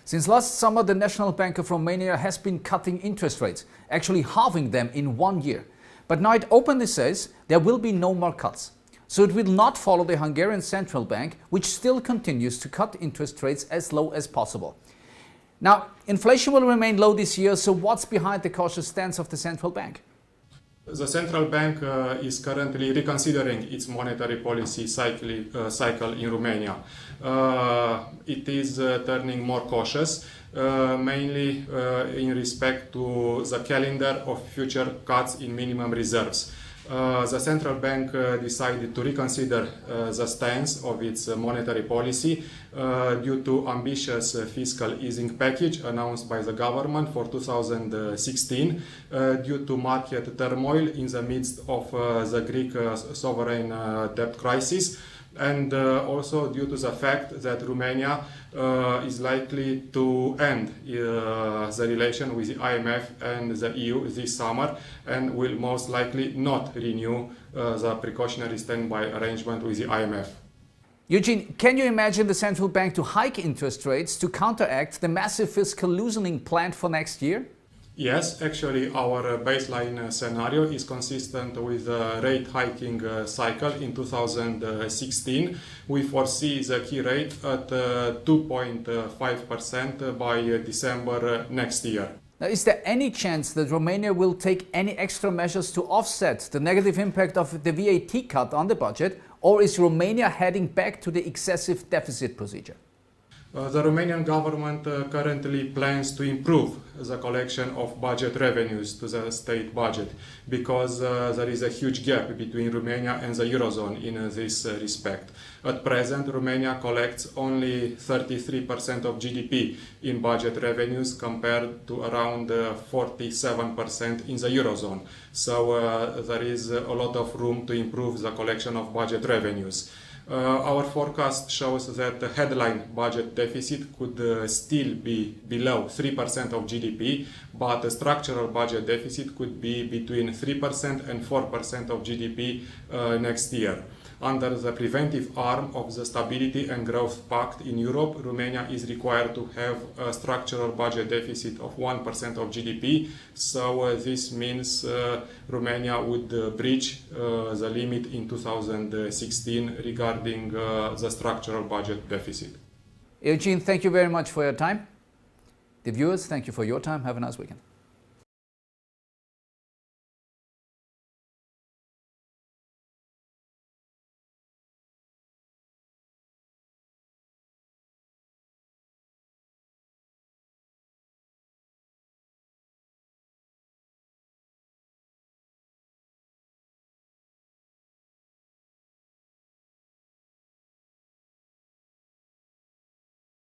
Since last summer, the National Bank of Romania has been cutting interest rates, actually halving them in 1 year. But now it openly says there will be no more cuts. So it will not follow the Hungarian Central Bank, which still continues to cut interest rates as low as possible. Now, inflation will remain low this year, so what's behind the cautious stance of the central bank? The central bank is currently reconsidering its monetary policy cycle in Romania. It is turning more cautious, mainly in respect to the calendar of future cuts in minimum reserves. The central bank decided to reconsider the stance of its monetary policy due to ambitious fiscal easing package announced by the government for 2016 due to market turmoil in the midst of the Greek sovereign debt crisis, and also due to the fact that Romania is likely to end the relation with the IMF and the EU this summer, and will most likely not renew the precautionary standby arrangement with the IMF. Eugene, can you imagine the central bank to hike interest rates to counteract the massive fiscal loosening planned for next year? Yes, actually our baseline scenario is consistent with the rate hiking cycle in 2016. We foresee the key rate at 2.5% by December next year. Now, is there any chance that Romania will take any extra measures to offset the negative impact of the VAT cut on the budget, or is Romania heading back to the excessive deficit procedure? The Romanian government currently plans to improve the collection of budget revenues to the state budget, because there is a huge gap between Romania and the Eurozone in this respect. At present, Romania collects only 33% of GDP in budget revenues compared to around 47% in the Eurozone. So there is a lot of room to improve the collection of budget revenues. Our forecast shows that the headline budget deficit could still be below 3% of GDP, but the structural budget deficit could be between 3% and 4% of GDP next year. Under the preventive arm of the Stability and Growth Pact in Europe, Romania is required to have a structural budget deficit of 1% of GDP. So this means Romania would breach the limit in 2016 regarding the structural budget deficit. Eugene, thank you very much for your time. The viewers, thank you for your time. Have a nice weekend.